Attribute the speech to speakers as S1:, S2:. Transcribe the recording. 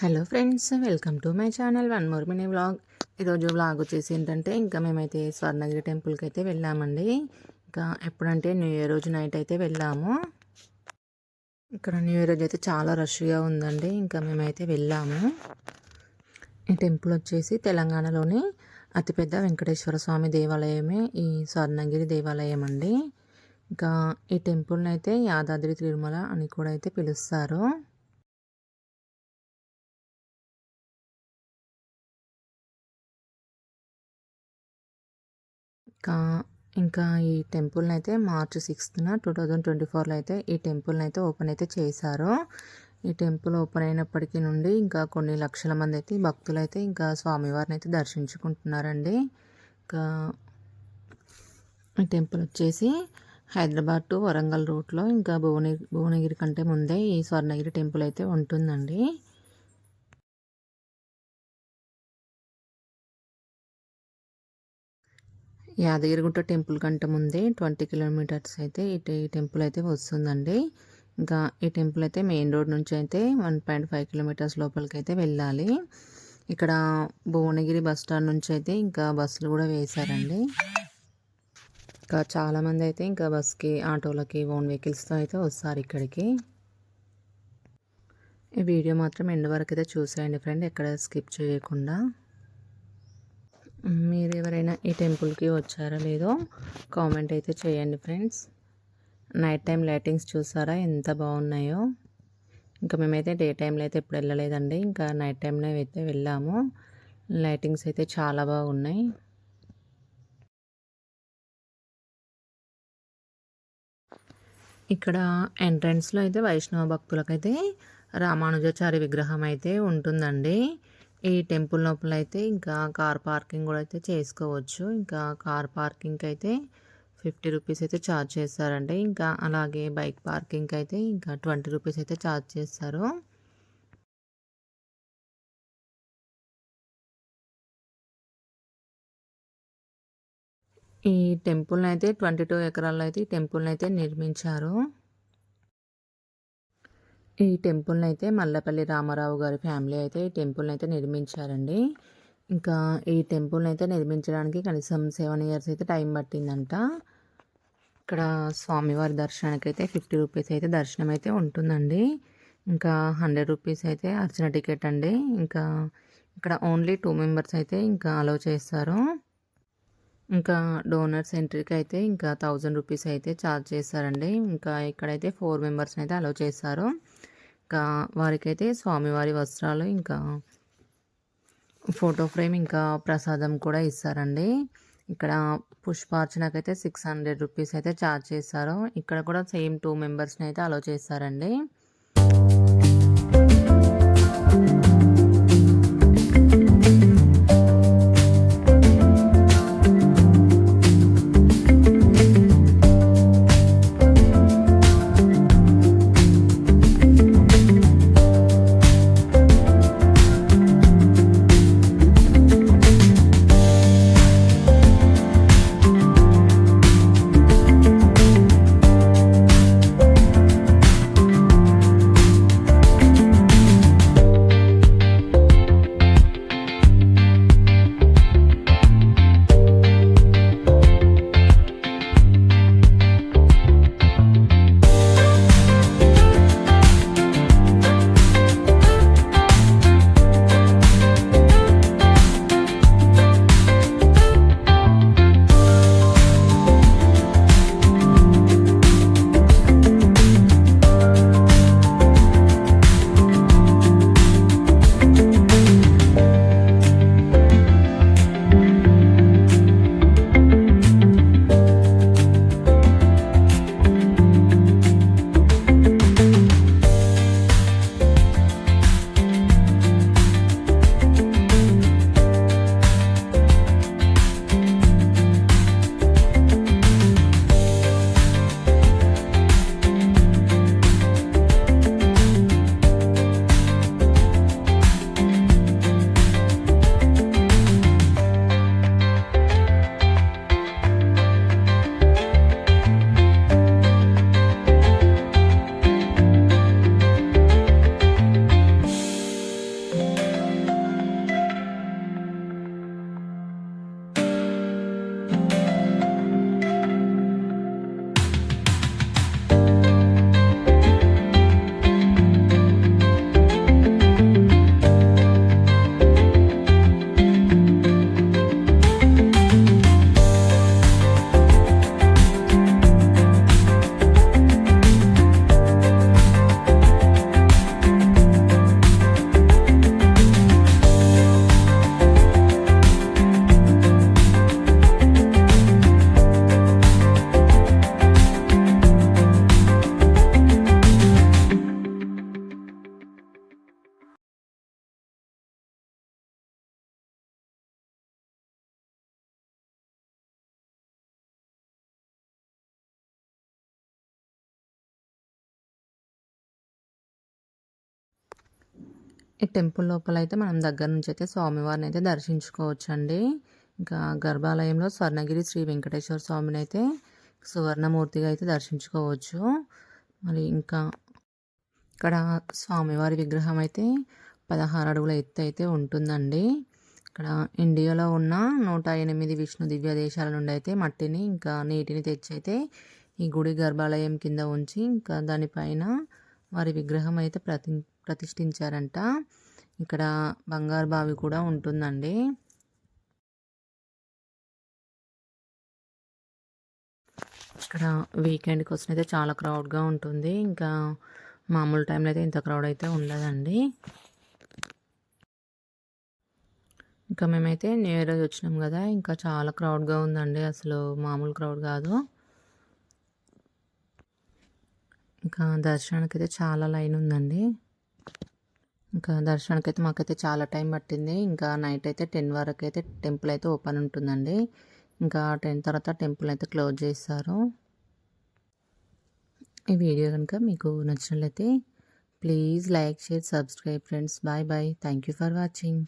S1: Hello friends, welcome to my channel one more mini vlog. ఈరోజు vlog వచ్చేసి ఏంటంటే ఇంకా మేమైతే స్వర్ణగిరి టెంపుల్కి అయితే వెళ్ళామండి. ఇంకా ఎప్పుడంటే న్యూ ఇయర్ రోజు నైట్ అయితే వెళ్ళాము. ఇక్కడ న్యూ ఇయర్ రోజు అయితే చాలా రష్గా ఉందండి. ఇంకా మేమైతే వెళ్ళాము. ఈ టెంపుల్ వచ్చేసి తెలంగాణలోని అతిపెద్ద వెంకటేశ్వర స్వామి దేవాలయమే ఈ స్వర్ణగిరి దేవాలయం అండి. ఇంకా ఈ టెంపుల్ని అయితే యాదాద్రి తిరుమల అని కూడా అయితే పిలుస్తారు. ఇంకా ఈ టెంపుల్ని అయితే మార్చి 6న 2024లో అయితే ఈ టెంపుల్ని అయితే ఓపెన్ అయితే చేశారు. ఈ టెంపుల్ ఓపెన్ అయినప్పటికీ నుండి ఇంకా కొన్ని లక్షల మంది అయితే భక్తులు అయితే ఇంకా స్వామివారిని అయితే దర్శించుకుంటున్నారండి. ఇంకా ఈ టెంపుల్ వచ్చేసి హైదరాబాద్ టు వరంగల్ రూట్లో ఇంకా భువనగిరి కంటే ముందే ఈ స్వర్ణగిరి టెంపుల్ అయితే ఉంటుందండి. యాదగిరిగుట్ట టెంపుల్ కంటే ముందే 20 కిలోమీటర్స్ అయితే ఈ టెంపుల్ అయితే వస్తుందండి. ఇంకా ఈ టెంపుల్ అయితే మెయిన్ రోడ్ నుంచి అయితే 1.5 కిలోమీటర్స్ లోపలికి అయితే వెళ్ళాలి. ఇక్కడ భువనగిరి బస్ స్టాండ్ నుంచి అయితే ఇంకా బస్సులు కూడా వేశారండి. ఇంకా చాలామంది అయితే ఇంకా బస్కి, ఆటోలకి, ఓన్ వెహికల్స్తో అయితే వస్తారు ఇక్కడికి. ఈ వీడియో మాత్రం ఎండ్ వరకు అయితే చూసేయండి ఫ్రెండ్, ఎక్కడ స్కిప్ చేయకుండా. మీరు ఎవరైనా ఈ టెంపుల్కి వచ్చారా లేదో కామెంట్ అయితే చేయండి ఫ్రెండ్స్. నైట్ టైం లైటింగ్స్ చూసారా ఎంత బాగున్నాయో. ఇంకా మేమైతే డే టైంలో అయితే ఎప్పుడు వెళ్ళలేదండి. ఇంకా నైట్ టైంలో అయితే వెళ్ళాము. లైటింగ్స్ అయితే చాలా బాగున్నాయి. ఇక్కడ ఎంట్రన్స్లో అయితే వైష్ణవ భక్తులకైతే రామానుజాచారి విగ్రహం అయితే ఉంటుందండి. ఈ టెంపుల్ లోపల అయితే ఇంకా కార్ పార్కింగ్ కూడా అయితే చేసుకోవచ్చు. ఇంకా కార్ పార్కింగ్కి అయితే 50 రూపీస్ అయితే ఛార్జ్ చేస్తారండి. ఇంకా అలాగే బైక్ పార్కింగ్కి అయితే ఇంకా 20 రూపీస్ అయితే ఛార్జ్ చేస్తారు. ఈ టెంపుల్ని అయితే 22 ఎకరాల్లో అయితే ఈ టెంపుల్ని అయితే నిర్మించారు. ఈ టెంపుల్ని అయితే మల్లపల్లి రామారావు గారి ఫ్యామిలీ అయితే ఈ టెంపుల్ని అయితే నిర్మించారండి. ఇంకా ఈ టెంపుల్ని అయితే నిర్మించడానికి కనీసం 7 ఇయర్స్ అయితే టైం పట్టిందంట. ఇక్కడ స్వామివారి దర్శనానికి అయితే 50 రూపీస్ అయితే దర్శనం అయితే ఉంటుందండి. ఇంకా 100 రూపీస్ అయితే అర్చన టికెట్ అండి. ఇంకా ఇక్కడ ఓన్లీ 2 మెంబర్స్ అయితే ఇంకా అలౌ చేస్తారు. ఇంకా డోనర్స్ ఎంట్రీకి అయితే ఇంకా 1000 రూపీస్ అయితే ఛార్జ్ చేస్తారండి. ఇంకా ఇక్కడైతే 4 మెంబర్స్ని అయితే అలౌ చేస్తారు. ఇంకా వారికైతే స్వామివారి వస్త్రాలు, ఇంకా ఫోటో ఫ్రేమ్, ఇంకా ప్రసాదం కూడా ఇస్తారండి. ఇక్కడ పుష్పార్చనకైతే 600 రూపీస్ అయితే ఛార్జ్ చేస్తారు. ఇక్కడ కూడా సేమ్ 2 మెంబర్స్ని అయితే అలౌ చేస్తారండి. ఈ టెంపుల్ లోపలైతే మనం దగ్గర నుంచి అయితే స్వామివారిని అయితే దర్శించుకోవచ్చండి. ఇంకా గర్భాలయంలో స్వర్ణగిరి శ్రీ వెంకటేశ్వర స్వామిని అయితే సువర్ణమూర్తిగా అయితే దర్శించుకోవచ్చు. మరి ఇంకా ఇక్కడ స్వామివారి విగ్రహం అయితే 16 అడుగుల ఎత్తు అయితే ఉంటుందండి. ఇక్కడ ఇండియాలో ఉన్న 108 విష్ణు దివ్య దేశాల నుండి అయితే మట్టిని ఇంకా నీటిని తెచ్చి అయితే ఈ గుడి గర్భాలయం కింద ఉంచి ఇంకా దానిపైన వారి విగ్రహం అయితే ప్రతిష్ఠించారంట. ఇక్కడ బంగారు బావి కూడా ఉంటుందండి. ఇక్కడ వీకెండ్కి వచ్చినైతే చాలా క్రౌడ్గా ఉంటుంది. ఇంకా మామూలు టైంలో అయితే ఇంత క్రౌడ్ అయితే ఉండదండి. ఇంకా మేమైతే న్యూ ఇయర్ రోజు వచ్చినాం కదా, ఇంకా చాలా క్రౌడ్గా ఉందండి. అసలు మామూలు క్రౌడ్ కాదు. ఇంకా దర్శనానికి అయితే చాలా లైన్ ఉందండి. ఇంకా దర్శనానికి అయితే మాకైతే చాలా టైం పట్టింది. ఇంకా నైట్ అయితే 10 వరకు అయితే టెంపుల్ అయితే ఓపెన్ ఉంటుందండి. ఇంకా 10 తర్వాత టెంపుల్ అయితే క్లోజ్ చేస్తారు. ఈ వీడియో కనుక మీకు నచ్చినట్లయితే please like, share, subscribe friends. Bye bye. Thank you for watching.